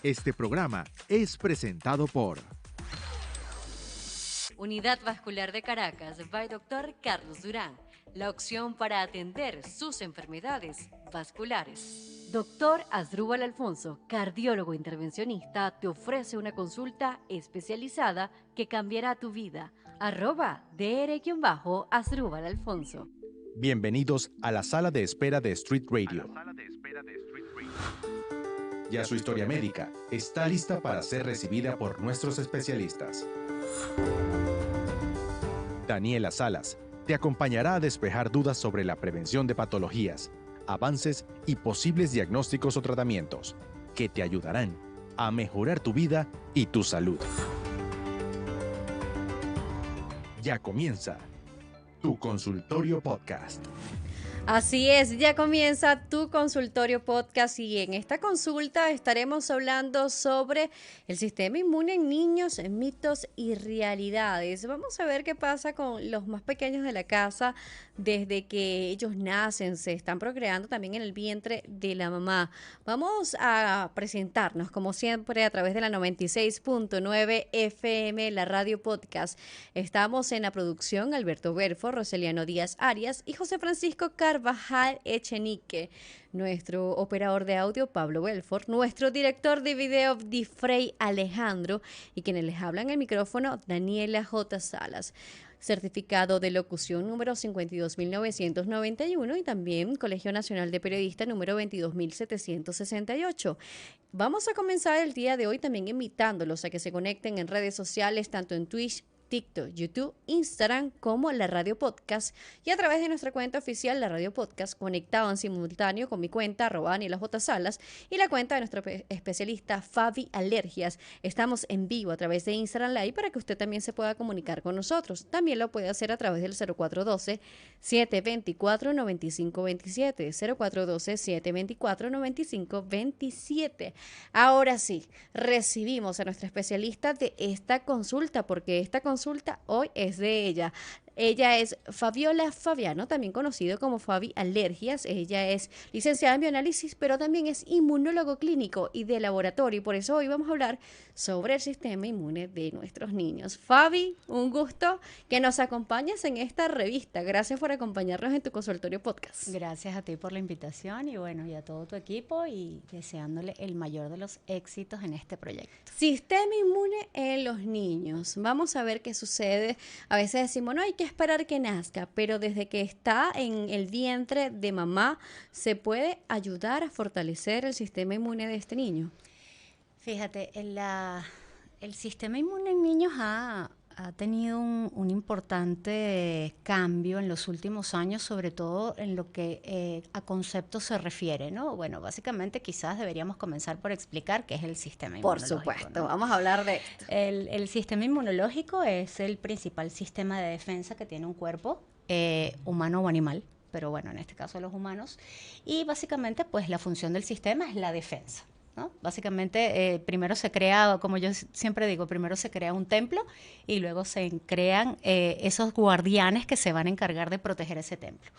Este programa es presentado por Unidad Vascular de Caracas by Dr. Carlos Durán, la opción para atender sus enfermedades vasculares. Dr. Asdrúbal Alfonso, cardiólogo intervencionista, te ofrece una consulta especializada que cambiará tu vida. @Dr-Asdrúbal Alfonso. Bienvenidos a la sala de espera de Street Radio. Ya su historia médica está lista para ser recibida por nuestros especialistas. Daniela Salas te acompañará a despejar dudas sobre la prevención de patologías, avances y posibles diagnósticos o tratamientos que te ayudarán a mejorar tu vida y tu salud. Ya comienza tu consultorio podcast. Así es, ya comienza tu consultorio podcast y en esta consulta estaremos hablando sobre el sistema inmune en niños, mitos y realidades. Vamos a ver qué pasa con los más pequeños de la casa desde que ellos nacen, se están procreando también en el vientre de la mamá. Vamos a presentarnos como siempre a través de la 96.9 FM, la radio podcast. Estamos en la producción Alberto Berfo, Roseliano Díaz Arias y José Francisco Carvajal Echenique, nuestro operador de audio Pablo Belfort, nuestro director de video Difrey Alejandro y quienes les hablan el micrófono Daniela J. Salas. Certificado de locución número 52.991 y también Colegio Nacional de Periodistas número 22.768. Vamos a comenzar el día de hoy también invitándolos a que se conecten en redes sociales, tanto en Twitch, TikTok, YouTube, Instagram como la Radio Podcast y a través de nuestra cuenta oficial La Radio Podcast conectado en simultáneo con mi cuenta @DanielaJSalas y la cuenta de nuestro especialista Fabi Alergias. Estamos en vivo a través de Instagram Live para que usted también se pueda comunicar con nosotros. También lo puede hacer a través del 0412-724-9527, 0412-724-9527. Ahora sí, recibimos a nuestra especialista de esta consulta porque esta consulta hoy es de ella. Ella es Fabiola Fabiano, también conocido como Fabi Alergias. Ella es licenciada en bioanálisis, pero también es inmunólogo clínico y de laboratorio. Y por eso hoy vamos a hablar sobre el sistema inmune de nuestros niños. Fabi, un gusto que nos acompañes en esta revista. Gracias por acompañarnos en tu consultorio podcast. Gracias a ti por la invitación y bueno, y a todo tu equipo y deseándole el mayor de los éxitos en este proyecto. Sistema inmune en los niños. Vamos a ver qué sucede. A veces decimos, no hay que esperar que nazca, pero desde que está en el vientre de mamá, ¿se puede ayudar a fortalecer el sistema inmune de este niño? Fíjate, el sistema inmune en niños ha tenido un importante cambio en los últimos años, sobre todo en lo que a conceptos se refiere, ¿no? Bueno, básicamente quizás deberíamos comenzar por explicar qué es el sistema inmunológico. Por supuesto, ¿no? vamos a hablar de esto. El sistema inmunológico es el principal sistema de defensa que tiene un cuerpo humano o animal, pero bueno, en este caso los humanos, y básicamente pues la función del sistema es la defensa, ¿no? Básicamente, primero se crea, como yo siempre digo, primero se crea un templo y luego se crean esos guardianes que se van a encargar de proteger ese templo.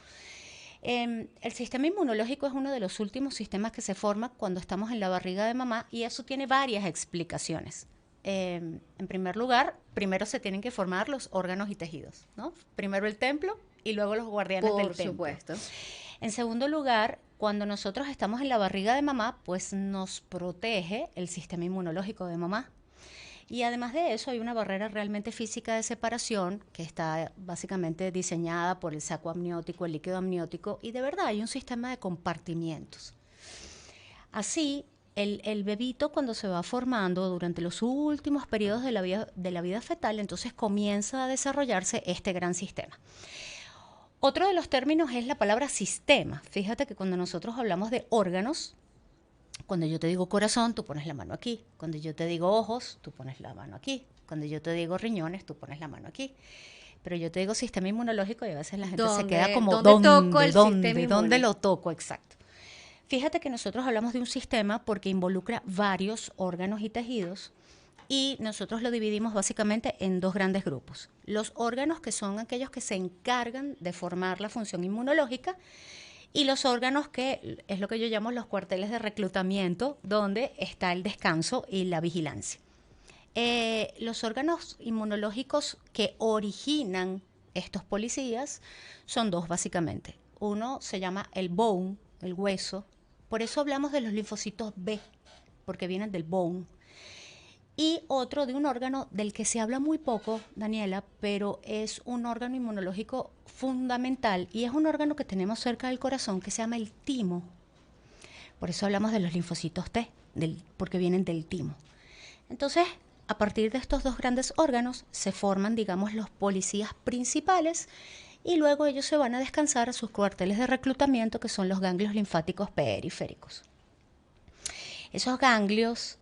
El sistema inmunológico es uno de los últimos sistemas que se forma cuando estamos en la barriga de mamá y eso tiene varias explicaciones. En primer lugar, primero se tienen que formar los órganos y tejidos, ¿no? Primero el templo y luego los guardianes del templo. Por supuesto. En segundo lugar, cuando nosotros estamos en la barriga de mamá, pues nos protege el sistema inmunológico de mamá. Y además de eso, hay una barrera realmente física de separación que está básicamente diseñada por el saco amniótico, el líquido amniótico, y de verdad hay un sistema de compartimientos. Así, el bebito cuando se va formando durante los últimos periodos de la vida fetal, entonces comienza a desarrollarse este gran sistema. Otro de los términos es la palabra sistema. Fíjate que cuando nosotros hablamos de órganos, cuando yo te digo corazón, tú pones la mano aquí. Cuando yo te digo ojos, tú pones la mano aquí. Cuando yo te digo riñones, tú pones la mano aquí. Pero yo te digo sistema inmunológico y a veces la gente se queda como, ¿dónde lo toco? Exacto. Fíjate que nosotros hablamos de un sistema porque involucra varios órganos y tejidos y nosotros lo dividimos básicamente en dos grandes grupos. Los órganos que son aquellos que se encargan de formar la función inmunológica y los órganos que es lo que yo llamo los cuarteles de reclutamiento, donde está el descanso y la vigilancia. Los órganos inmunológicos que originan estos policías son dos básicamente. Uno se llama el bone, el hueso, por eso hablamos de los linfocitos B, porque vienen del bone. Y otro de un órgano del que se habla muy poco, Daniela, pero es un órgano inmunológico fundamental y es un órgano que tenemos cerca del corazón que se llama el timo. Por eso hablamos de los linfocitos T, porque vienen del timo. Entonces, a partir de estos dos grandes órganos se forman, digamos, los policías principales y luego ellos se van a descansar a sus cuarteles de reclutamiento, que son los ganglios linfáticos periféricos. Esos ganglios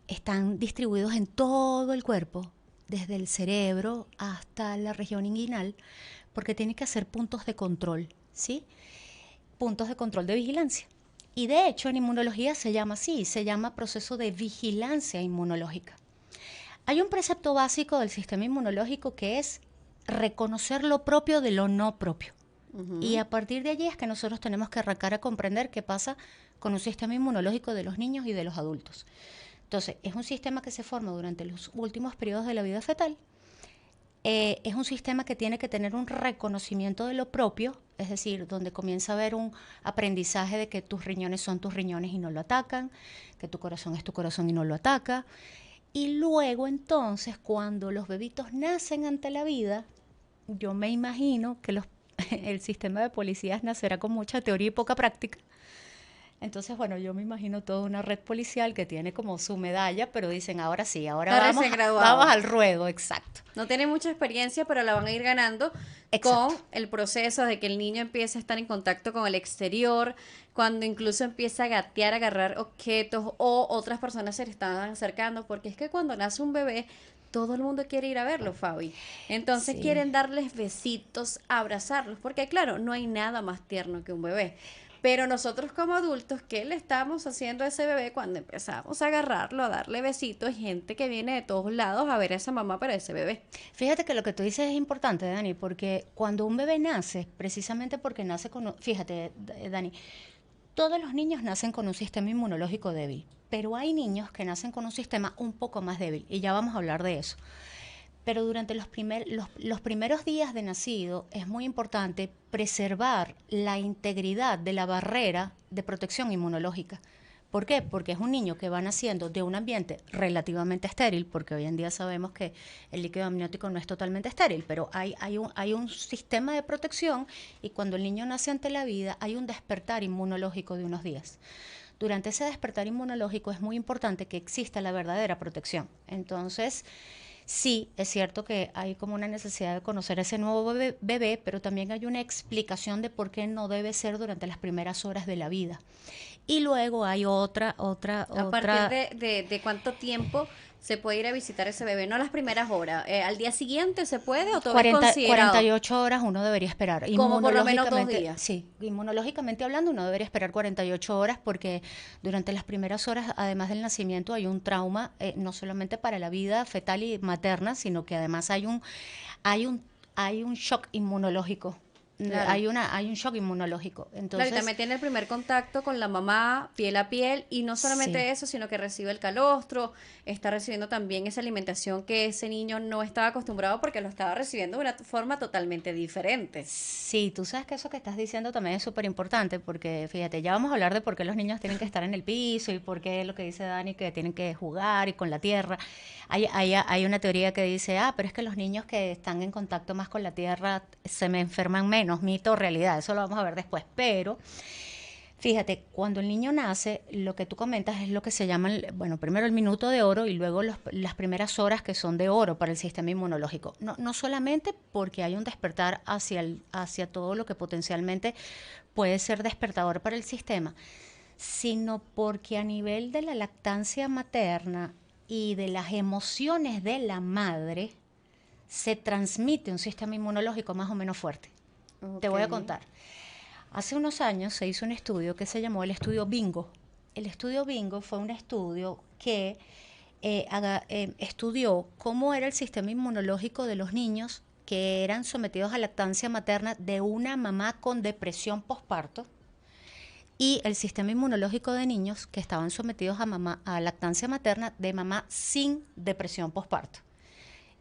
están distribuidos en todo el cuerpo, desde el cerebro hasta la región inguinal, porque tienen que hacer puntos de control, ¿sí? Puntos de control de vigilancia. Y de hecho en inmunología se llama así, se llama proceso de vigilancia inmunológica. Hay un precepto básico del sistema inmunológico que es reconocer lo propio de lo no propio. Y a partir de allí es que nosotros tenemos que arrancar a comprender qué pasa con un sistema inmunológico de los niños y de los adultos. Entonces, es un sistema que se forma durante los últimos periodos de la vida fetal. Es un sistema que tiene que tener un reconocimiento de lo propio, es decir, donde comienza a haber un aprendizaje de que tus riñones son tus riñones y no lo atacan, que tu corazón es tu corazón y no lo ataca. Y luego entonces, cuando los bebitos nacen ante la vida, yo me imagino que el sistema de policías nacerá con mucha teoría y poca práctica. Entonces, bueno, yo me imagino toda una red policial que tiene como su medalla, pero dicen, ahora sí, ahora vamos al ruedo, exacto. No tiene mucha experiencia, pero la van a ir ganando con el proceso de que el niño empiece a estar en contacto con el exterior, cuando incluso empieza a gatear, a agarrar objetos o otras personas se le están acercando, porque es que cuando nace un bebé, todo el mundo quiere ir a verlo, Fabi. Entonces quieren darles besitos, abrazarlos, porque claro, no hay nada más tierno que un bebé. Pero nosotros como adultos, ¿qué le estamos haciendo a ese bebé cuando empezamos a agarrarlo, a darle besitos? Gente que viene de todos lados a ver a esa mamá para ese bebé. Fíjate que lo que tú dices es importante, Dani, porque cuando un bebé nace, precisamente porque nace con... Fíjate, Dani, todos los niños nacen con un sistema inmunológico débil, pero hay niños que nacen con un sistema un poco más débil, y ya vamos a hablar de eso. Pero durante los primeros días de nacido es muy importante preservar la integridad de la barrera de protección inmunológica. ¿Por qué? Porque es un niño que va naciendo de un ambiente relativamente estéril, porque hoy en día sabemos que el líquido amniótico no es totalmente estéril, pero hay un sistema de protección y cuando el niño nace ante la vida hay un despertar inmunológico de unos días. Durante ese despertar inmunológico es muy importante que exista la verdadera protección. Entonces, sí, es cierto que hay como una necesidad de conocer a ese nuevo bebé, pero también hay una explicación de por qué no debe ser durante las primeras horas de la vida. Y luego hay otra. ¿A partir de cuánto tiempo se puede ir a visitar ese bebé? No a las primeras horas. ¿Al día siguiente se puede o todavía es considerado? 48 horas uno debería esperar. Como por lo menos 2 días. Sí, inmunológicamente hablando uno debería esperar 48 horas porque durante las primeras horas, además del nacimiento, hay un trauma, no solamente para la vida fetal y materna, sino que además hay un shock inmunológico. Claro. Hay un shock inmunológico. Entonces, claro, y también tiene el primer contacto con la mamá, piel a piel, y no solamente eso, sino que recibe el calostro, está recibiendo también esa alimentación que ese niño no estaba acostumbrado porque lo estaba recibiendo de una forma totalmente diferente. Sí, tú sabes que eso que estás diciendo también es súper importante, porque fíjate, ya vamos a hablar de por qué los niños tienen que estar en el piso y por qué lo que dice Dani, que tienen que jugar y con la tierra. Hay una teoría que dice, pero es que los niños que están en contacto más con la tierra se me enferman menos, mito o realidad, eso lo vamos a ver después, pero fíjate, cuando el niño nace, lo que tú comentas es lo que se llama, bueno, primero el minuto de oro y luego las primeras horas que son de oro para el sistema inmunológico. No solamente porque hay un despertar hacia todo lo que potencialmente puede ser despertador para el sistema, sino porque a nivel de la lactancia materna y de las emociones de la madre, se transmite un sistema inmunológico más o menos fuerte. Okay. Te voy a contar. Hace unos años se hizo un estudio que se llamó el estudio Bingo. El estudio Bingo fue un estudio que estudió cómo era el sistema inmunológico de los niños que eran sometidos a lactancia materna de una mamá con depresión posparto y el sistema inmunológico de niños que estaban sometidos a lactancia materna de mamá sin depresión posparto.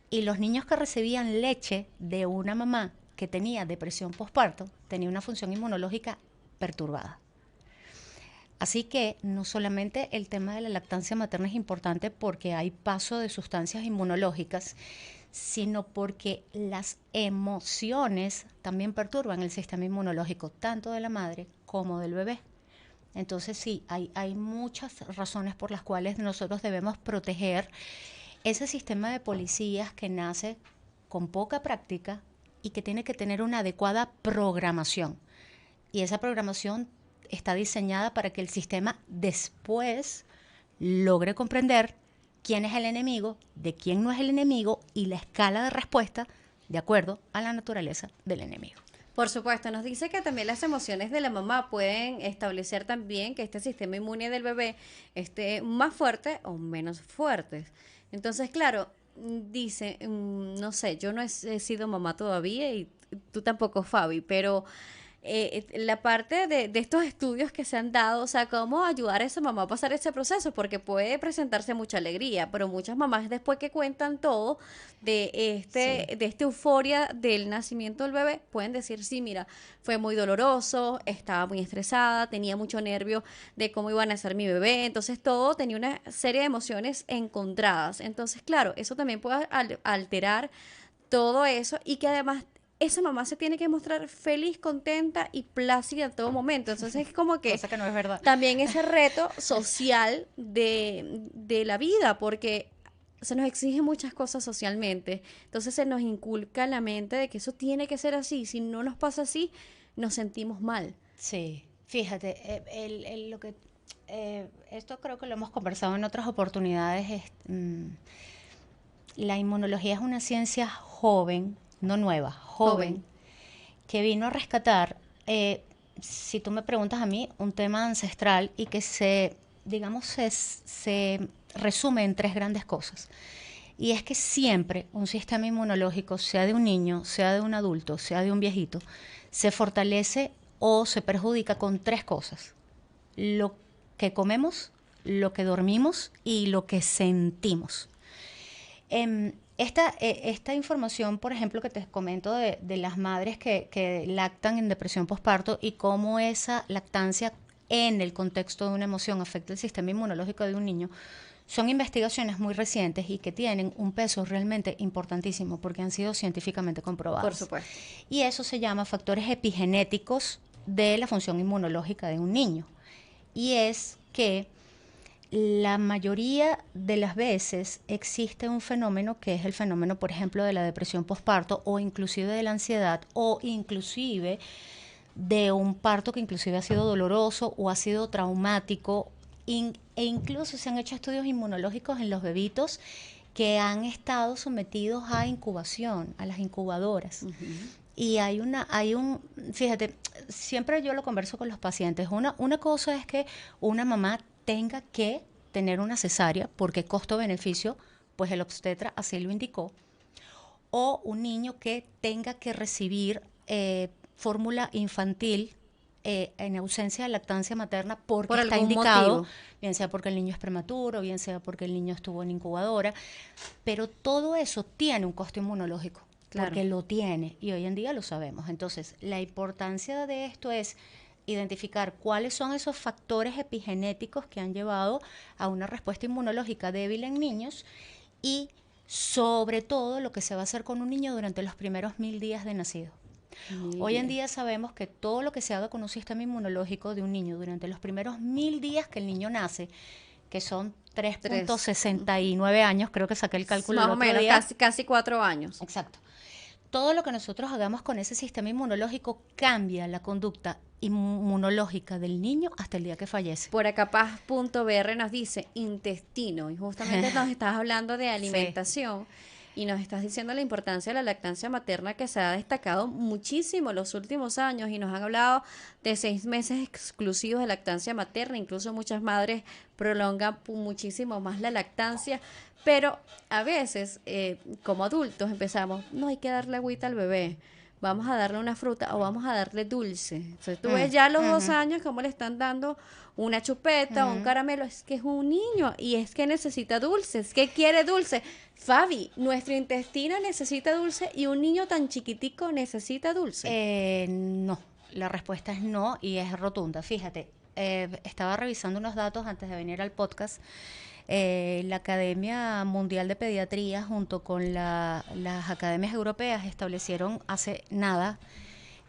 Y los niños que recibían leche de una mamá que tenía depresión posparto tenían una función inmunológica perturbada. Así que no solamente el tema de la lactancia materna es importante porque hay paso de sustancias inmunológicas, sino porque las emociones también perturban el sistema inmunológico, tanto de la madre como del bebé. Entonces sí, hay muchas razones por las cuales nosotros debemos proteger ese sistema de policías que nace con poca práctica y que tiene que tener una adecuada programación. Y esa programación está diseñada para que el sistema después logre comprender quién es el enemigo, de quién no es el enemigo y la escala de respuesta de acuerdo a la naturaleza del enemigo. Por supuesto, nos dice que también las emociones de la mamá pueden establecer también que este sistema inmune del bebé esté más fuerte o menos fuerte. Entonces, claro, dice, no sé, yo no he sido mamá todavía y tú tampoco, Fabi, pero la parte de estos estudios que se han dado, o sea, cómo ayudar a esa mamá a pasar ese proceso, porque puede presentarse mucha alegría, pero muchas mamás después que cuentan todo de esta euforia del nacimiento del bebé, pueden decir, sí, mira, fue muy doloroso, estaba muy estresada, tenía mucho nervio de cómo iba a nacer mi bebé, entonces todo tenía una serie de emociones encontradas. Entonces, claro, eso también puede alterar todo eso y que además esa mamá se tiene que mostrar feliz, contenta y plácida en todo momento. Entonces es como que, Cosa que no es verdad. también ese reto social de la vida, porque se nos exige muchas cosas socialmente. Entonces se nos inculca en la mente de que eso tiene que ser así. Si no nos pasa así, nos sentimos mal. Sí, fíjate, esto creo que lo hemos conversado en otras oportunidades. La inmunología es una ciencia joven, no nueva, joven, que vino a rescatar, si tú me preguntas a mí, un tema ancestral y que se resume en tres grandes cosas. Y es que siempre un sistema inmunológico, sea de un niño, sea de un adulto, sea de un viejito, se fortalece o se perjudica con tres cosas: lo que comemos, lo que dormimos y lo que sentimos. Esta información, por ejemplo, que te comento de las madres que lactan en depresión postparto y cómo esa lactancia en el contexto de una emoción afecta el sistema inmunológico de un niño, son investigaciones muy recientes y que tienen un peso realmente importantísimo porque han sido científicamente comprobadas. Por supuesto. Y eso se llama factores epigenéticos de la función inmunológica de un niño. Y es que la mayoría de las veces existe un fenómeno que es el fenómeno, por ejemplo, de la depresión postparto o inclusive de la ansiedad o inclusive de un parto que inclusive ha sido doloroso o ha sido traumático e incluso se han hecho estudios inmunológicos en los bebitos que han estado sometidos a incubación, a las incubadoras. Y fíjate, siempre yo lo converso con los pacientes. Una cosa es que una mamá tenga que tener una cesárea porque costo-beneficio, pues el obstetra así lo indicó, o un niño que tenga que recibir fórmula infantil en ausencia de lactancia materna porque por está algún indicado, motivo, bien sea porque el niño es prematuro, bien sea porque el niño estuvo en incubadora, pero todo eso tiene un costo inmunológico, claro, porque lo tiene y hoy en día lo sabemos. Entonces, la importancia de esto es identificar cuáles son esos factores epigenéticos que han llevado a una respuesta inmunológica débil en niños y sobre todo lo que se va a hacer con un niño durante los primeros 1000 días de nacido. Hoy en día sabemos que todo lo que se haga con un sistema inmunológico de un niño durante los primeros 1000 días que el niño nace, que son 3.69 años, creo que saqué el cálculo más el o otro menos, día. casi 4 años. Exacto. Todo lo que nosotros hagamos con ese sistema inmunológico cambia la conducta inmunológica del niño hasta el día que fallece. Por acá Paz.br nos dice intestino, y justamente nos estás hablando de alimentación. Y nos estás diciendo la importancia de la lactancia materna que se ha destacado muchísimo en los últimos años y nos han hablado de 6 meses exclusivos de lactancia materna. Incluso muchas madres prolongan muchísimo más la lactancia. Pero a veces, como adultos, empezamos, no hay que darle agüita al bebé. Vamos a darle una fruta o vamos a darle dulce. Entonces tú ves ya a los 2 años cómo le están dando una chupeta o un caramelo. Es que es un niño y es que necesita dulce, es que quiere dulce. Fabi, nuestro intestino necesita dulce y un niño tan chiquitico necesita dulce. No, la respuesta es no y es rotunda. Fíjate, estaba revisando unos datos antes de venir al podcast. La Academia Mundial de Pediatría junto con las academias europeas establecieron hace nada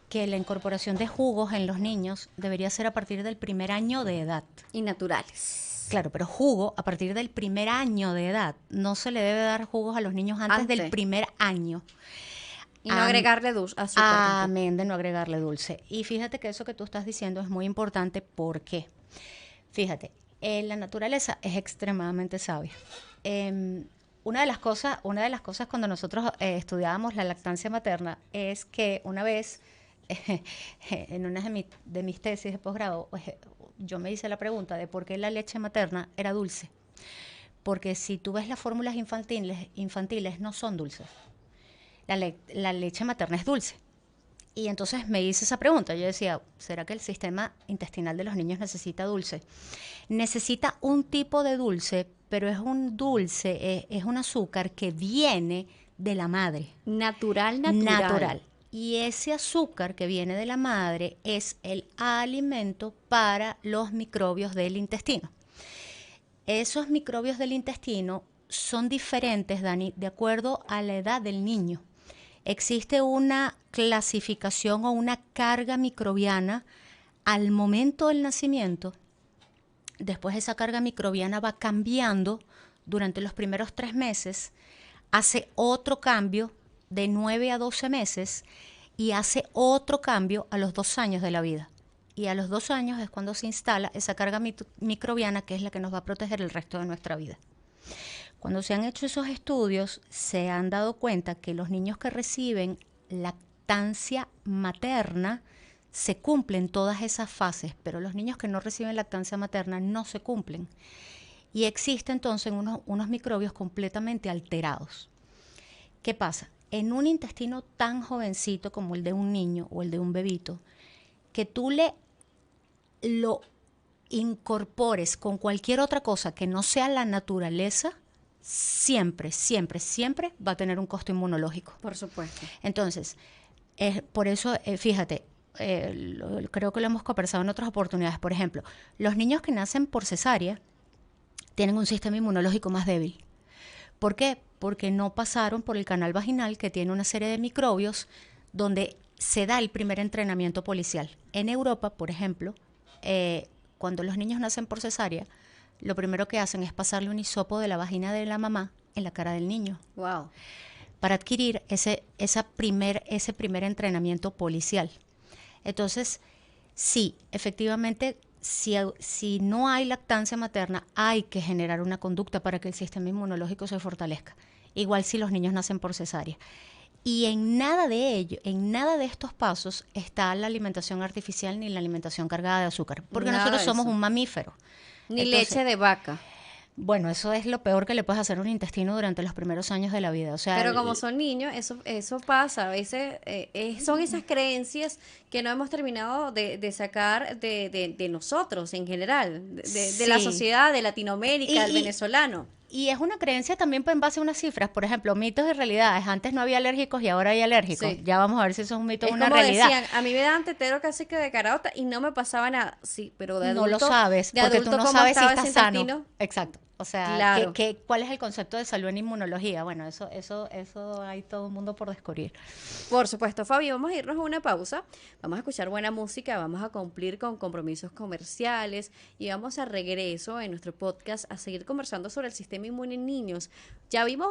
que la incorporación de jugos en los niños debería ser a partir del primer año de edad. Y naturales. Claro, pero jugo a partir del primer año de edad. No se le debe dar jugos a los niños antes del primer año. Y no agregarle azúcar. Amén de no agregarle dulce. Y fíjate que eso que tú estás diciendo es muy importante porque, fíjate, la naturaleza es extremadamente sabia. Una de las cosas cuando nosotros estudiábamos la lactancia materna es que una vez, en una de mis tesis de posgrado, yo me hice la pregunta de por qué la leche materna era dulce. Porque si tú ves las fórmulas infantiles no son dulces. La leche materna es dulce. Y entonces me hice esa pregunta. Yo decía, ¿será que el sistema intestinal de los niños necesita dulce? Necesita un tipo de dulce, pero es un dulce, es un azúcar que viene de la madre. Natural. Y ese azúcar que viene de la madre es el alimento para los microbios del intestino. Esos microbios del intestino son diferentes, Dani, de acuerdo a la edad del niño. Existe una clasificación o una carga microbiana al momento del nacimiento. Después esa carga microbiana va cambiando durante los primeros 3 meses, hace otro cambio de 9 a 12 meses y hace otro cambio a los 2 años de la vida. Y a los 2 años es cuando se instala esa carga microbiana que es la que nos va a proteger el resto de nuestra vida. Cuando se han hecho esos estudios, se han dado cuenta que los niños que reciben lactancia materna se cumplen todas esas fases, pero los niños que no reciben lactancia materna no se cumplen. Y existen entonces unos microbios completamente alterados. ¿Qué pasa? En un intestino tan jovencito como el de un niño o el de un bebito, que tú lo incorpores con cualquier otra cosa que no sea la naturaleza, siempre va a tener un costo inmunológico. Por supuesto. Entonces, por eso, fíjate, creo que lo hemos conversado en otras oportunidades. Por ejemplo, los niños que nacen por cesárea tienen un sistema inmunológico más débil. ¿Por qué? Porque no pasaron por el canal vaginal que tiene una serie de microbios donde se da el primer entrenamiento policial. En Europa, por ejemplo, cuando los niños nacen por cesárea, lo primero que hacen es pasarle un hisopo de la vagina de la mamá en la cara del niño. Wow. Para adquirir ese primer entrenamiento policial. Entonces, sí, efectivamente, si no hay lactancia materna, hay que generar una conducta para que el sistema inmunológico se fortalezca. Igual si los niños nacen por cesárea. Y en nada de estos pasos está la alimentación artificial ni la alimentación cargada de azúcar. Porque nosotros somos un mamífero. Ni leche de vaca. Bueno, eso es lo peor que le puedes hacer a un intestino durante los primeros años de la vida. O sea, pero como son niños, eso pasa. A veces son esas creencias que no hemos terminado de sacar de nosotros en general, de la sociedad, de Latinoamérica, del venezolano. Y es una creencia también en base a unas cifras. Por ejemplo, mitos y realidades. Antes no había alérgicos y ahora hay alérgicos. Sí. Ya vamos a ver si eso es un mito o una realidad. Decían, a mí me daban tetero casi que de carota y no me pasaba nada. Sí, pero de adulto. No lo sabes, porque tú no sabes si estás sano. Exacto. O sea, claro. ¿cuál es el concepto de salud en inmunología? Bueno, eso hay todo un mundo por descubrir. Por supuesto, Fabi, vamos a irnos a una pausa. Vamos a escuchar buena música, vamos a cumplir con compromisos comerciales y vamos a regreso en nuestro podcast a seguir conversando sobre el sistema inmune en niños. Ya vimos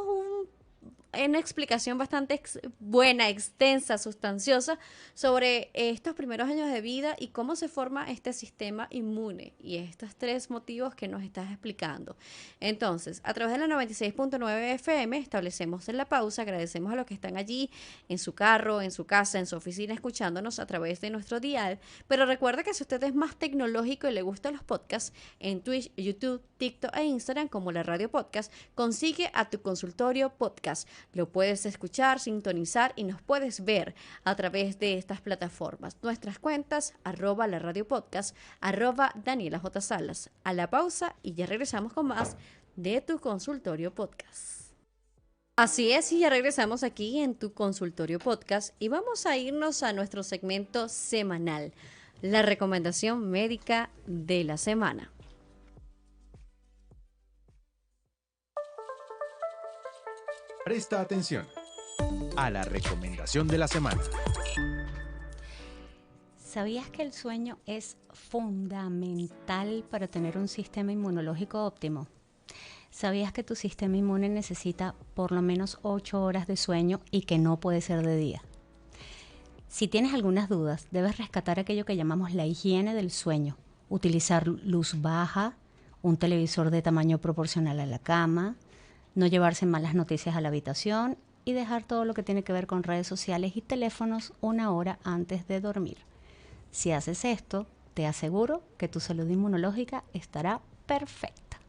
una explicación bastante buena, extensa, sustanciosa sobre estos primeros años de vida y cómo se forma este sistema inmune y estos 3 motivos que nos estás explicando. Entonces, a través de la 96.9 FM establecemos en la pausa, agradecemos a los que están allí en su carro, en su casa, en su oficina, escuchándonos a través de nuestro dial, pero recuerda que si usted es más tecnológico y le gustan los podcasts, en Twitch, YouTube, TikTok e Instagram como la Radio Podcast, consigue a tu consultorio podcast. Lo puedes escuchar, sintonizar y nos puedes ver a través de estas plataformas. Nuestras cuentas, @la Radio Podcast, @Daniela J. Salas. A la pausa y ya regresamos con más de tu consultorio podcast. Así es, y ya regresamos aquí en tu consultorio podcast y vamos a irnos a nuestro segmento semanal, la recomendación médica de la semana. Presta atención a la recomendación de la semana. ¿Sabías que el sueño es fundamental para tener un sistema inmunológico óptimo? ¿Sabías que tu sistema inmune necesita por lo menos 8 horas de sueño y que no puede ser de día? Si tienes algunas dudas, debes rescatar aquello que llamamos la higiene del sueño. Utilizar luz baja, un televisor de tamaño proporcional a la cama, no llevarse malas noticias a la habitación y dejar todo lo que tiene que ver con redes sociales y teléfonos 1 hora antes de dormir. Si haces esto, te aseguro que tu salud inmunológica estará perfecta.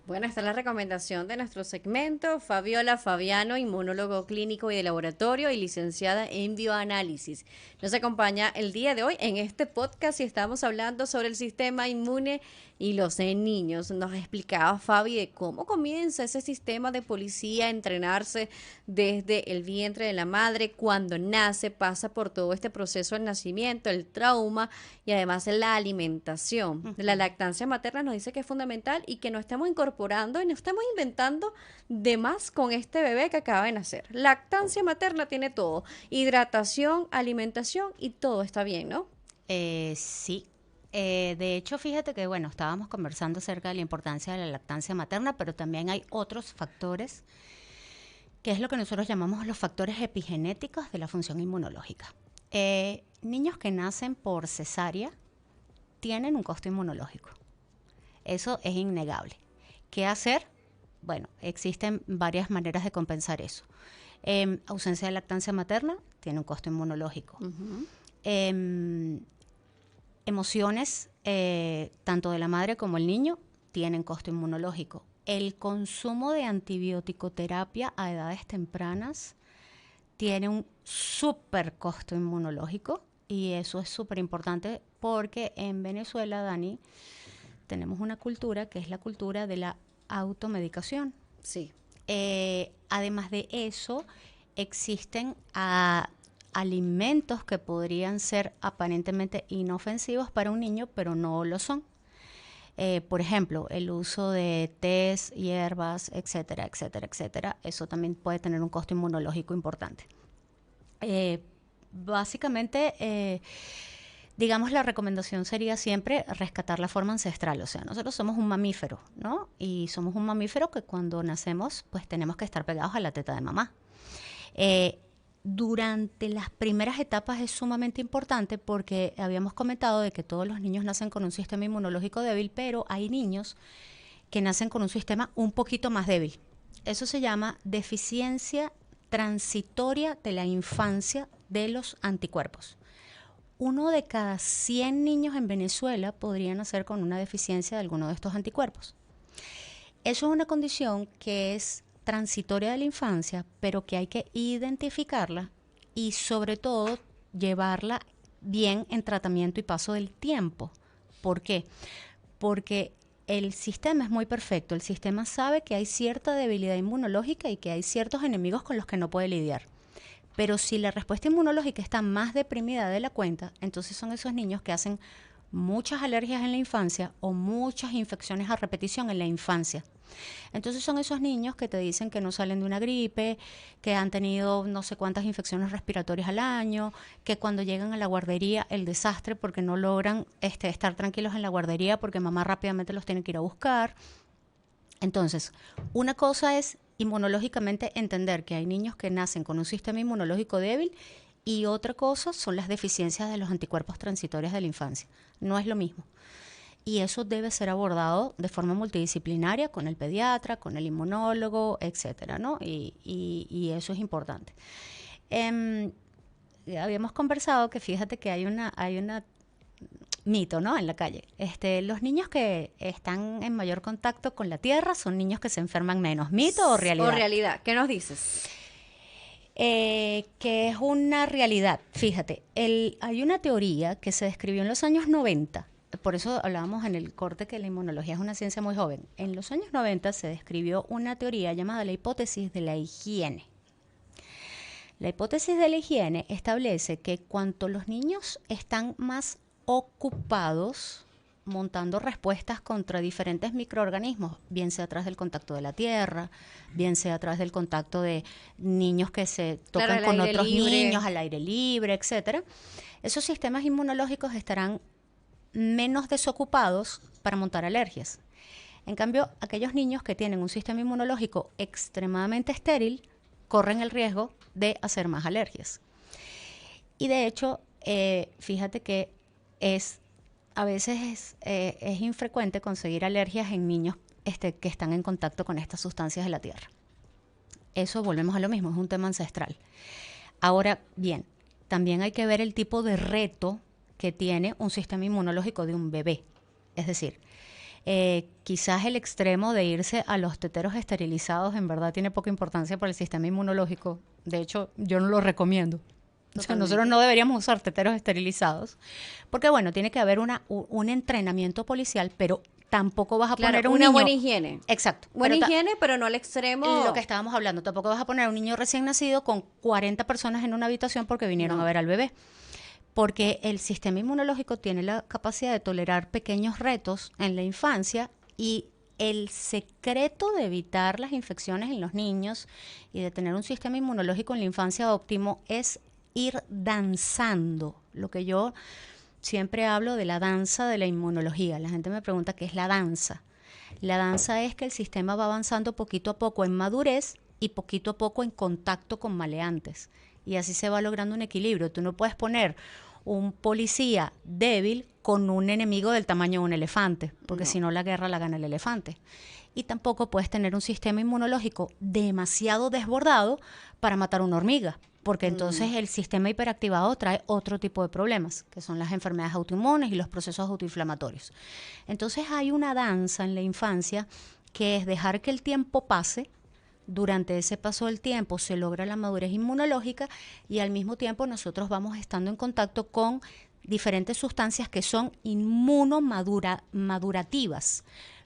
Bueno, esta es la recomendación de nuestro segmento. Fabiola Fabiano, inmunólogo clínico y de laboratorio y licenciada en bioanálisis. Nos acompaña el día de hoy en este podcast y estamos hablando sobre el sistema inmune y los niños. Nos explicaba Fabi de cómo comienza ese sistema de policía a entrenarse desde el vientre de la madre, cuando nace, pasa por todo este proceso del nacimiento, el trauma y además la alimentación. La lactancia materna nos dice que es fundamental y que no estamos incorporando y no estamos inventando de más con este bebé que acaba de nacer. Lactancia materna tiene todo, hidratación, alimentación y todo está bien, ¿no? Sí. De hecho, fíjate que, bueno, estábamos conversando acerca de la importancia de la lactancia materna, pero también hay otros factores, que es lo que nosotros llamamos los factores epigenéticos de la función inmunológica. Niños que nacen por cesárea tienen un costo inmunológico. Eso es innegable. ¿Qué hacer? Bueno, existen varias maneras de compensar eso. Ausencia de lactancia materna tiene un costo inmunológico. Emociones, tanto de la madre como el niño, tienen costo inmunológico. El consumo de antibiótico-terapia a edades tempranas tiene un súper costo inmunológico y eso es súper importante porque en Venezuela, Dani, tenemos una cultura que es la cultura de la automedicación. Sí. Además de eso, existen alimentos que podrían ser aparentemente inofensivos para un niño, pero no lo son. Por ejemplo, el uso de tés, hierbas, etcétera, etcétera, etcétera. Eso también puede tener un costo inmunológico importante. Básicamente, digamos, la recomendación sería siempre rescatar la forma ancestral. O sea, nosotros somos un mamífero, ¿no? Y somos un mamífero que cuando nacemos, pues tenemos que estar pegados a la teta de mamá. Durante las primeras etapas es sumamente importante porque habíamos comentado de que todos los niños nacen con un sistema inmunológico débil, pero hay niños que nacen con un sistema un poquito más débil. Eso se llama deficiencia transitoria de la infancia de los anticuerpos. 1 de cada 100 niños en Venezuela podría nacer con una deficiencia de alguno de estos anticuerpos. Eso es una condición que es transitoria de la infancia, pero que hay que identificarla y sobre todo llevarla bien en tratamiento y paso del tiempo. ¿Por qué? Porque el sistema es muy perfecto. El sistema sabe que hay cierta debilidad inmunológica y que hay ciertos enemigos con los que no puede lidiar. Pero si la respuesta inmunológica está más deprimida de la cuenta, entonces son esos niños que hacen muchas alergias en la infancia o muchas infecciones a repetición en la infancia. Entonces son esos niños que te dicen que no salen de una gripe, que han tenido no sé cuántas infecciones respiratorias al año, que cuando llegan a la guardería el desastre porque no logran estar tranquilos en la guardería porque mamá rápidamente los tiene que ir a buscar. Entonces, una cosa es inmunológicamente entender que hay niños que nacen con un sistema inmunológico débil y otra cosa son las deficiencias de los anticuerpos transitorios de la infancia. No es lo mismo. Y eso debe ser abordado de forma multidisciplinaria con el pediatra, con el inmunólogo, etcétera, ¿no? Y eso es importante. Habíamos conversado que fíjate que hay una mito, ¿no? En la calle. Los niños que están en mayor contacto con la tierra son niños que se enferman menos. ¿Mito o realidad? O realidad. ¿Qué nos dices? Que es una realidad. Fíjate, hay una teoría que se describió en los años 90. Por eso hablábamos en el corte que la inmunología es una ciencia muy joven. En los años 90 se describió una teoría llamada la hipótesis de la higiene. La hipótesis de la higiene establece que cuanto los niños están más ocupados montando respuestas contra diferentes microorganismos, bien sea a través del contacto de la tierra, bien sea a través del contacto de niños que se tocan con otros niños al aire libre, etcétera, esos sistemas inmunológicos estarán menos desocupados para montar alergias. En cambio, aquellos niños que tienen un sistema inmunológico extremadamente estéril corren el riesgo de hacer más alergias. Y de hecho, fíjate que a veces es infrecuente conseguir alergias en niños que están en contacto con estas sustancias de la tierra. Eso, volvemos a lo mismo, es un tema ancestral. Ahora bien, también hay que ver el tipo de reto que tiene un sistema inmunológico de un bebé. Es decir, quizás el extremo de irse a los teteros esterilizados en verdad tiene poca importancia para el sistema inmunológico. De hecho, yo no lo recomiendo. O sea, nosotros no deberíamos usar teteros esterilizados, porque bueno, tiene que haber un entrenamiento policial, pero tampoco vas a poner un una niño... buena higiene. Exacto. Buena higiene, pero no al extremo. Lo que estábamos hablando, tampoco vas a poner a un niño recién nacido con 40 personas en una habitación porque vinieron a ver al bebé. Porque el sistema inmunológico tiene la capacidad de tolerar pequeños retos en la infancia y el secreto de evitar las infecciones en los niños y de tener un sistema inmunológico en la infancia óptimo es ir danzando. Lo que yo siempre hablo de la danza de la inmunología. La gente me pregunta qué es la danza. La danza es que el sistema va avanzando poquito a poco en madurez y poquito a poco en contacto con maleantes. Y así se va logrando un equilibrio. Tú no puedes poner un policía débil con un enemigo del tamaño de un elefante, porque si no la guerra la gana el elefante. Y tampoco puedes tener un sistema inmunológico demasiado desbordado para matar una hormiga, porque entonces el sistema hiperactivado trae otro tipo de problemas, que son las enfermedades autoinmunes y los procesos autoinflamatorios. Entonces hay una danza en la infancia que es dejar que el tiempo pase. Durante ese paso del tiempo se logra la madurez inmunológica y al mismo tiempo nosotros vamos estando en contacto con diferentes sustancias que son inmunomadurativas.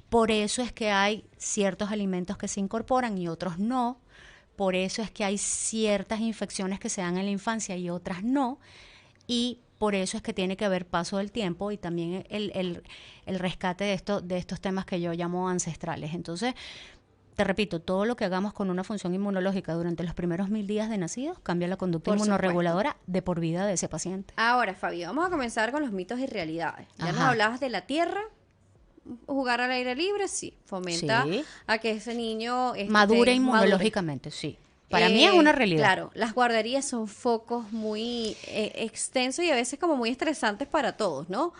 Por eso es que hay ciertos alimentos que se incorporan y otros no. Por eso es que hay ciertas infecciones que se dan en la infancia y otras no. Y por eso es que tiene que haber paso del tiempo y también el rescate de estos temas que yo llamo ancestrales. Entonces, te repito, todo lo que hagamos con una función inmunológica durante los primeros 1000 días de nacidos cambia la conducta inmunorreguladora de por vida de ese paciente. Ahora, Fabi, vamos a comenzar con los mitos y realidades. Ya nos hablabas de la tierra. Jugar al aire libre, sí. Fomenta a que ese niño madure inmunológicamente, sí. Para mí es una realidad. Claro, las guarderías son focos muy extensos y a veces como muy estresantes para todos, ¿no?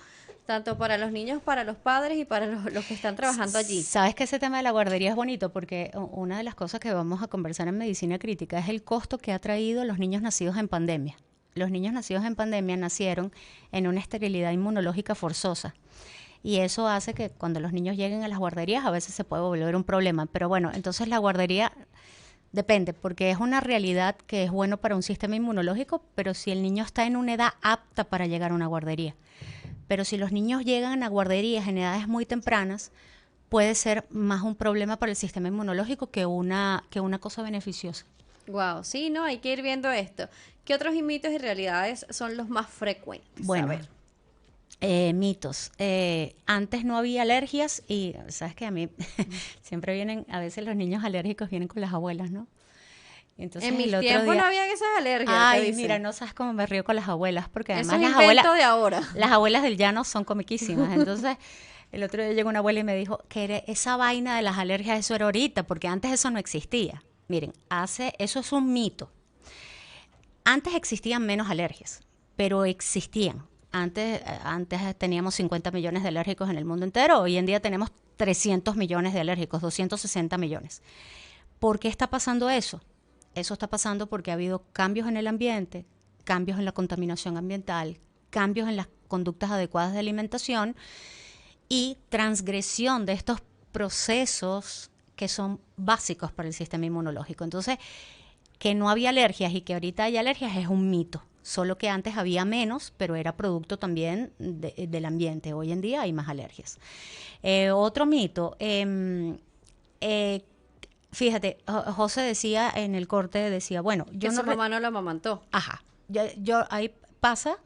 Tanto para los niños, para los padres y para los que están trabajando allí. Sabes que ese tema de la guardería es bonito porque una de las cosas que vamos a conversar en medicina crítica es el costo que ha traído los niños nacidos en pandemia. Los niños nacidos en pandemia nacieron en una esterilidad inmunológica forzosa. Y eso hace que cuando los niños lleguen a las guarderías a veces se puede volver un problema. Pero bueno, entonces la guardería depende, porque es una realidad que es bueno para un sistema inmunológico, pero si el niño está en una edad apta para llegar a una guardería. Pero si los niños llegan a guarderías en edades muy tempranas, puede ser más un problema para el sistema inmunológico que una cosa beneficiosa. Wow, sí, no, hay que ir viendo esto. ¿Qué otros mitos y realidades son los más frecuentes? Bueno, mitos. Antes no había alergias y, ¿sabes qué? A mí siempre vienen, a veces los niños alérgicos vienen con las abuelas, ¿no? Entonces, en mi tiempo no había esas alergias. Ay, mira, no sabes cómo me río con las abuelas, porque además eso es invento de ahora. Las abuelas del llano son comiquísimas. Entonces, El otro día llegó una abuela y me dijo que esa vaina de las alergias, eso era ahorita, porque antes eso no existía. Miren, eso es un mito. Antes existían menos alergias, pero existían. Antes teníamos 50 millones de alérgicos en el mundo entero, hoy en día tenemos 300 millones de alérgicos, 260 millones. ¿Por qué está pasando eso? Eso está pasando porque ha habido cambios en el ambiente, cambios en la contaminación ambiental, cambios en las conductas adecuadas de alimentación y transgresión de estos procesos que son básicos para el sistema inmunológico. Entonces, que no había alergias y que ahorita hay alergias es un mito, solo que antes había menos, pero era producto también del ambiente. Hoy en día hay más alergias. Otro mito, fíjate, José decía en el corte, decía, bueno, yo no... Su mamá no lo amamantó. Ajá, ahí pasa.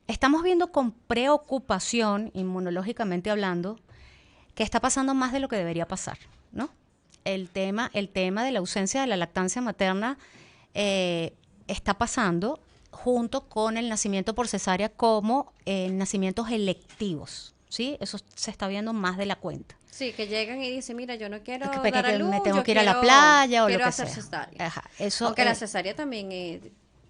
Estamos viendo con preocupación, inmunológicamente hablando, que está pasando más de lo que debería pasar, ¿no? El tema de la ausencia de la lactancia materna está pasando junto con el nacimiento por cesárea como nacimientos electivos, ¿sí? Eso se está viendo más de la cuenta. Sí, que llegan y dicen, mira, yo no quiero que dar a luz, me tengo que ir a la playa o lo que hacer sea. Cesárea. Ajá, eso, aunque la cesárea también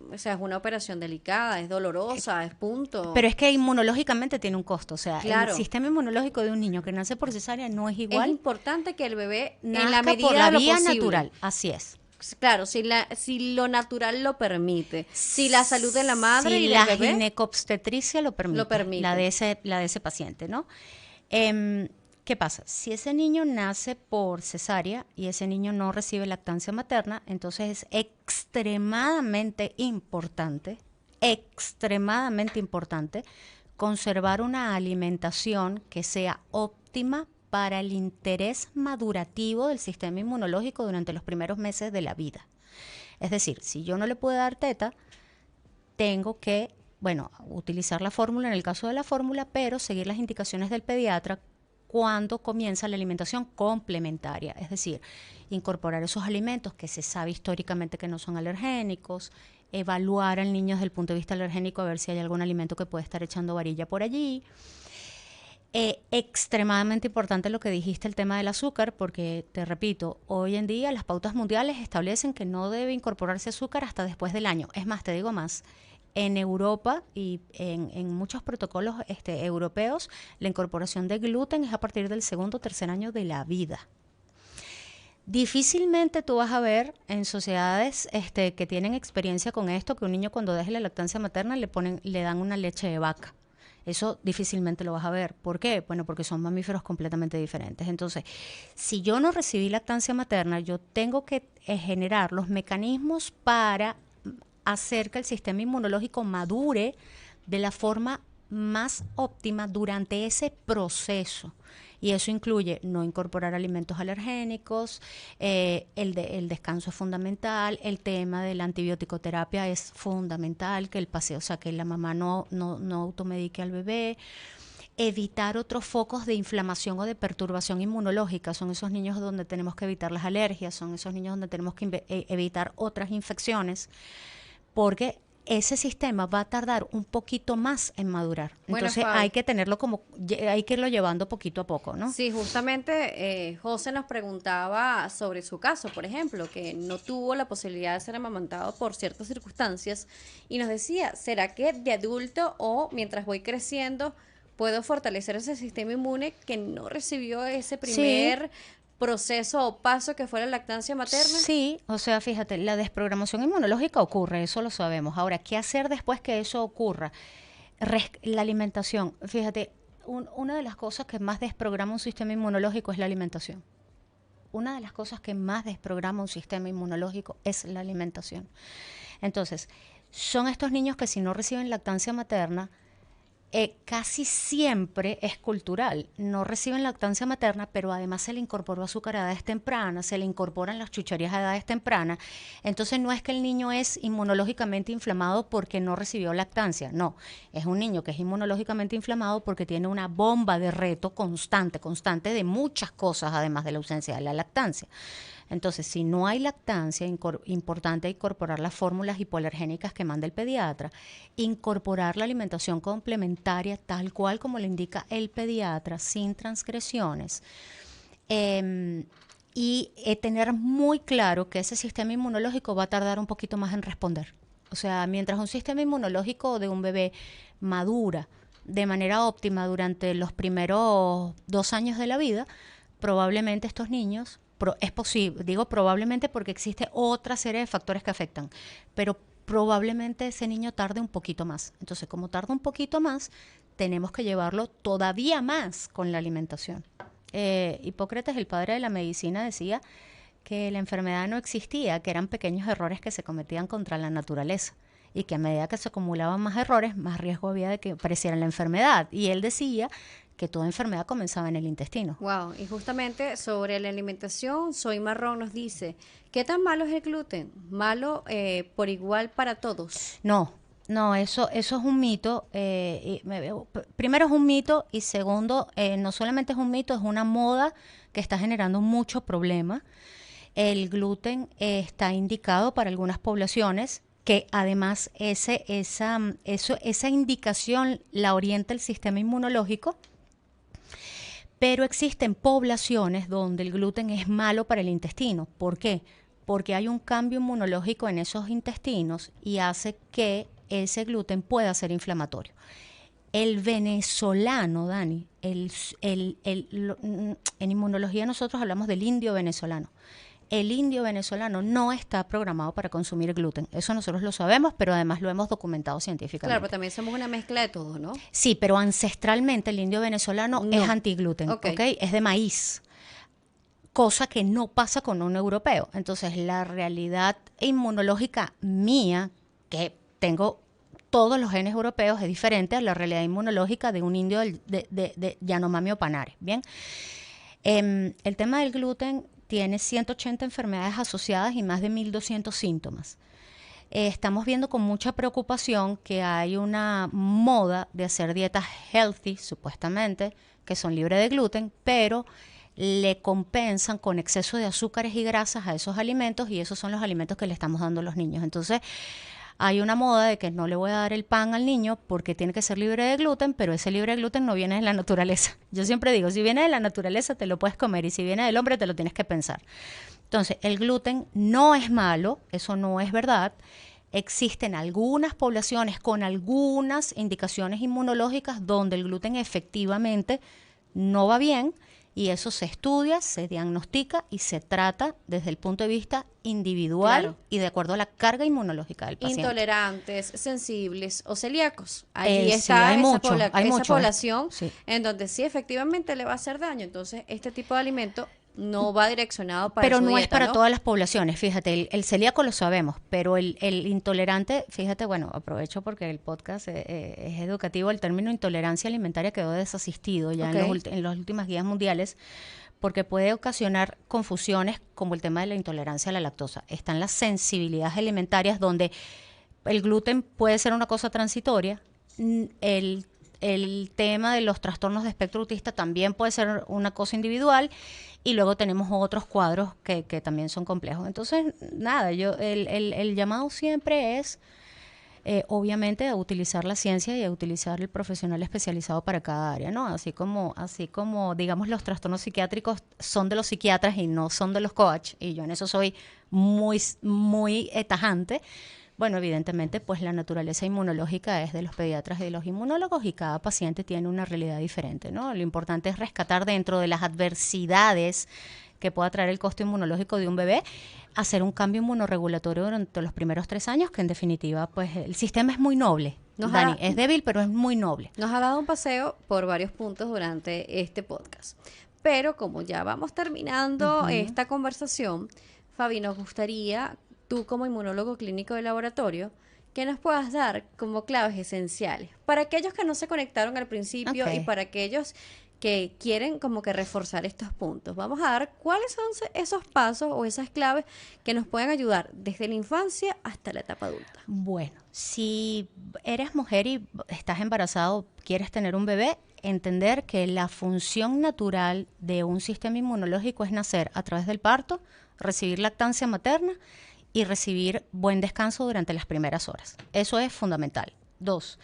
o sea, es una operación delicada, es dolorosa, es punto. Pero es que inmunológicamente tiene un costo. O sea, claro. El sistema inmunológico de un niño que nace por cesárea no es igual. Es importante que el bebé, nazca en la medida por la de lo vía posible, natural. Así es. Claro, si lo natural lo permite, si la salud de la madre y del bebé, si la ginecobstetricia lo permite, la de ese paciente, ¿no? ¿Qué pasa? Si ese niño nace por cesárea y ese niño no recibe lactancia materna, entonces es extremadamente importante conservar una alimentación que sea óptima para el interés madurativo del sistema inmunológico durante los primeros meses de la vida. Es decir, si yo no le puedo dar teta, tengo que, utilizar la fórmula en el caso de la fórmula, pero seguir las indicaciones del pediatra cuando comienza la alimentación complementaria, es decir, incorporar esos alimentos que se sabe históricamente que no son alergénicos, evaluar al niño desde el punto de vista alergénico a ver si hay algún alimento que puede estar echando varilla por allí. Extremadamente importante lo que dijiste, el tema del azúcar, porque te repito, hoy en día las pautas mundiales establecen que no debe incorporarse azúcar hasta después del año. Es más, te digo más, en Europa y en muchos protocolos europeos, la incorporación de gluten es a partir del segundo o tercer año de la vida. Difícilmente tú vas a ver en sociedades que tienen experiencia con esto, que un niño cuando deje la lactancia materna le dan una leche de vaca. Eso difícilmente lo vas a ver. ¿Por qué? Bueno, porque son mamíferos completamente diferentes. Entonces, si yo no recibí lactancia materna, yo tengo que generar los mecanismos para hacer que el sistema inmunológico madure de la forma más óptima durante ese proceso. Y eso incluye no incorporar alimentos alergénicos, el descanso es fundamental, el tema de la antibioticoterapia es fundamental, que que la mamá no automedique al bebé, evitar otros focos de inflamación o de perturbación inmunológica. Son esos niños donde tenemos que evitar las alergias, son esos niños donde tenemos que evitar otras infecciones, porque ese sistema va a tardar un poquito más en madurar. Entonces hay que tenerlo hay que irlo llevando poquito a poco, ¿no? Sí, justamente José nos preguntaba sobre su caso, por ejemplo, que no tuvo la posibilidad de ser amamantado por ciertas circunstancias y nos decía, ¿será que de adulto o mientras voy creciendo puedo fortalecer ese sistema inmune que no recibió ese primer proceso o paso que fue la lactancia materna? Sí, o sea, fíjate, la desprogramación inmunológica ocurre, eso lo sabemos. Ahora, ¿qué hacer después que eso ocurra? La alimentación. Fíjate, una de las cosas que más desprograma un sistema inmunológico es la alimentación. Una de las cosas que más desprograma un sistema inmunológico es la alimentación. Entonces, son estos niños que si no reciben lactancia materna, casi siempre es cultural. No reciben lactancia materna, pero además se le incorporó azúcar a edades tempranas, se le incorporan las chucherías a edades tempranas. Entonces no es que el niño es inmunológicamente inflamado porque no recibió lactancia, no. Es un niño que es inmunológicamente inflamado porque tiene una bomba de reto constante de muchas cosas, además de la ausencia de la lactancia. Entonces, si no hay lactancia, importante incorporar las fórmulas hipoalergénicas que manda el pediatra, incorporar la alimentación complementaria tal cual como le indica el pediatra, sin transgresiones. Y tener muy claro que ese sistema inmunológico va a tardar un poquito más en responder. O sea, mientras un sistema inmunológico de un bebé madura de manera óptima durante los primeros 2 años de la vida, probablemente estos niños, es posible, digo probablemente porque existe otra serie de factores que afectan, pero probablemente ese niño tarde un poquito más. Entonces, como tarda un poquito más, tenemos que llevarlo todavía más con la alimentación. Hipócrates, el padre de la medicina, decía que la enfermedad no existía, que eran pequeños errores que se cometían contra la naturaleza y que a medida que se acumulaban más errores, más riesgo había de que apareciera la enfermedad. Y él decía que toda enfermedad comenzaba en el intestino. Wow, y justamente sobre la alimentación, Soy Marrón nos dice, ¿qué tan malo es el gluten? ¿Malo por igual para todos? No, eso es un mito. Primero es un mito y segundo, no solamente es un mito, es una moda que está generando mucho problema. El gluten está indicado para algunas poblaciones que además esa indicación la orienta el sistema inmunológico, pero existen poblaciones donde el gluten es malo para el intestino. ¿Por qué? Porque hay un cambio inmunológico en esos intestinos y hace que ese gluten pueda ser inflamatorio. El venezolano, Dani, en inmunología nosotros hablamos del indio venezolano. El indio venezolano no está programado para consumir gluten. Eso nosotros lo sabemos, pero además lo hemos documentado científicamente. Claro, pero también somos una mezcla de todo, ¿no? Sí, pero ancestralmente el indio venezolano es antigluten, ¿ok? Es de maíz, cosa que no pasa con un europeo. Entonces, la realidad inmunológica mía, que tengo todos los genes europeos, es diferente a la realidad inmunológica de un indio de Yanomami o Panares, ¿bien? El tema del gluten tiene 180 enfermedades asociadas y más de 1.200 síntomas. Estamos viendo con mucha preocupación que hay una moda de hacer dietas healthy, supuestamente, que son libres de gluten, pero le compensan con exceso de azúcares y grasas a esos alimentos y esos son los alimentos que le estamos dando a los niños. Entonces, hay una moda de que no le voy a dar el pan al niño porque tiene que ser libre de gluten, pero ese libre de gluten no viene de la naturaleza. Yo siempre digo, si viene de la naturaleza te lo puedes comer y si viene del hombre te lo tienes que pensar. Entonces, el gluten no es malo, eso no es verdad. Existen algunas poblaciones con algunas indicaciones inmunológicas donde el gluten efectivamente no va bien y eso se estudia, se diagnostica y se trata desde el punto de vista individual y de acuerdo a la carga inmunológica del paciente. Intolerantes, sensibles o celíacos. Ahí está sí, hay esa mucho, población sí. en donde sí efectivamente le va a hacer daño. Entonces, este tipo de alimento no va direccionado para pero su no dieta, es para ¿no? todas las poblaciones, fíjate, el celíaco lo sabemos, pero el intolerante, fíjate, bueno, aprovecho porque el podcast es educativo, el término intolerancia alimentaria quedó desasistido ya en las últimas guías mundiales, porque puede ocasionar confusiones como el tema de la intolerancia a la lactosa. Están las sensibilidades alimentarias donde el gluten puede ser una cosa transitoria, el tema de los trastornos de espectro autista también puede ser una cosa individual y luego tenemos otros cuadros que también son complejos. Entonces, nada, el llamado siempre es, obviamente, a utilizar la ciencia y a utilizar el profesional especializado para cada área, ¿no? Así como, digamos, los trastornos psiquiátricos son de los psiquiatras y no son de los coach, y yo en eso soy muy, muy tajante. Bueno, evidentemente, pues la naturaleza inmunológica es de los pediatras y de los inmunólogos y cada paciente tiene una realidad diferente, ¿no? Lo importante es rescatar dentro de las adversidades que pueda traer el costo inmunológico de un bebé, hacer un cambio inmunorregulatorio durante los primeros 3 años, que en definitiva, pues el sistema es muy noble. Dani, es débil, pero es muy noble. Nos ha dado un paseo por varios puntos durante este podcast. Pero como ya vamos terminando esta conversación, Fabi, nos gustaría, tú como inmunólogo clínico de laboratorio, que nos puedas dar como claves esenciales para aquellos que no se conectaron al principio y para aquellos que quieren como que reforzar estos puntos. Vamos a dar cuáles son esos pasos o esas claves que nos pueden ayudar desde la infancia hasta la etapa adulta. Bueno, si eres mujer y estás embarazado, quieres tener un bebé, entender que la función natural de un sistema inmunológico es nacer a través del parto, recibir lactancia materna y recibir buen descanso durante las primeras horas. Eso es fundamental. 2,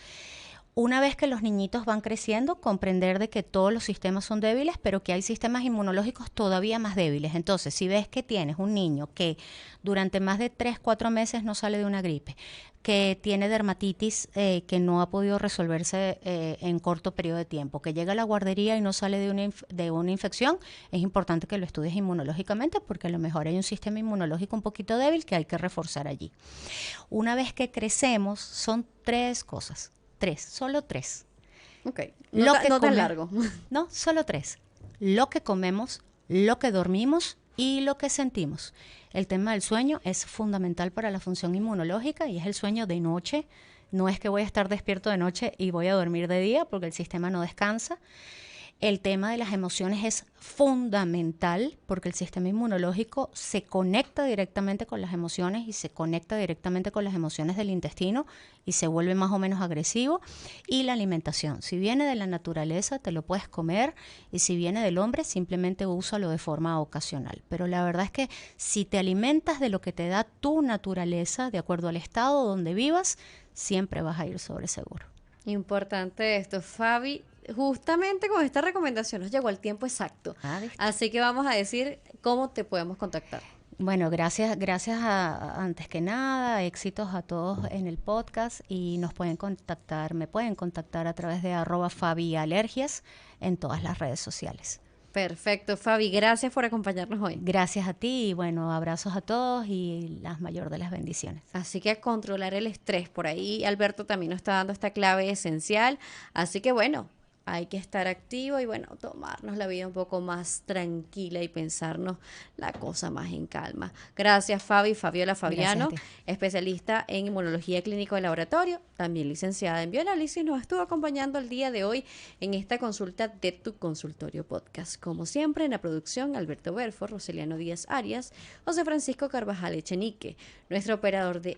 una vez que los niñitos van creciendo, comprender de que todos los sistemas son débiles, pero que hay sistemas inmunológicos todavía más débiles. Entonces, si ves que tienes un niño que durante más de 3, 4 meses no sale de una gripe, que tiene dermatitis que no ha podido resolverse en corto periodo de tiempo, que llega a la guardería y no sale de una infección, es importante que lo estudies inmunológicamente porque a lo mejor hay un sistema inmunológico un poquito débil que hay que reforzar allí. Una vez que crecemos, son 3 cosas. 3, solo 3. Ok, no tan largo. No, solo 3. Lo que comemos, lo que dormimos y lo que sentimos. El tema del sueño es fundamental para la función inmunológica y es el sueño de noche. No es que voy a estar despierto de noche y voy a dormir de día porque el sistema no descansa. El tema de las emociones es fundamental porque el sistema inmunológico se conecta directamente con las emociones y se conecta directamente con las emociones del intestino y se vuelve más o menos agresivo. Y la alimentación, si viene de la naturaleza te lo puedes comer y si viene del hombre simplemente úsalo de forma ocasional. Pero la verdad es que si te alimentas de lo que te da tu naturaleza, de acuerdo al estado donde vivas, siempre vas a ir sobre seguro. Importante esto, Fabi. Justamente con esta recomendación nos llegó el tiempo exacto. Así que vamos a decir cómo te podemos contactar. Bueno, gracias antes que nada, éxitos a todos en el podcast y me pueden contactar a través de @fabialergias en todas las redes sociales. Perfecto, Fabi, gracias por acompañarnos hoy. Gracias a ti y bueno, abrazos a todos y la mayor de las bendiciones. Así que a controlar el estrés, por ahí Alberto también nos está dando esta clave esencial, así que bueno, hay que estar activo y bueno, tomarnos la vida un poco más tranquila y pensarnos la cosa más en calma. Gracias, Fabi. Fabiola Fabiano, especialista en inmunología clínico de laboratorio, también licenciada en bioanálisis, nos estuvo acompañando el día de hoy en esta consulta de Tu Consultorio Podcast. Como siempre, en la producción, Alberto Belfort, Roseliano Díaz Arias, José Francisco Carvajal Echenique, nuestro operador de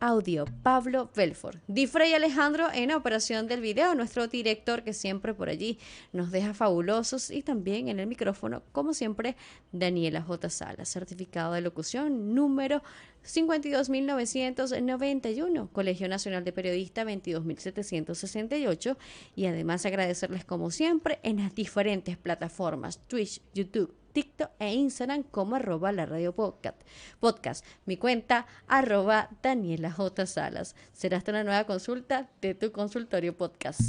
audio, Pablo Belfort. Difrey Alejandro en la operación del video, nuestro director que siempre por allí nos deja fabulosos y también en el micrófono, como siempre, Daniela J. Salas, certificado de locución número 52.991, Colegio Nacional de Periodistas 22.768 y además agradecerles como siempre en las diferentes plataformas Twitch, YouTube, TikTok e Instagram como @la radio podcast. Mi cuenta @Daniela J. Salas. Será hasta una nueva consulta de Tu Consultorio Podcast.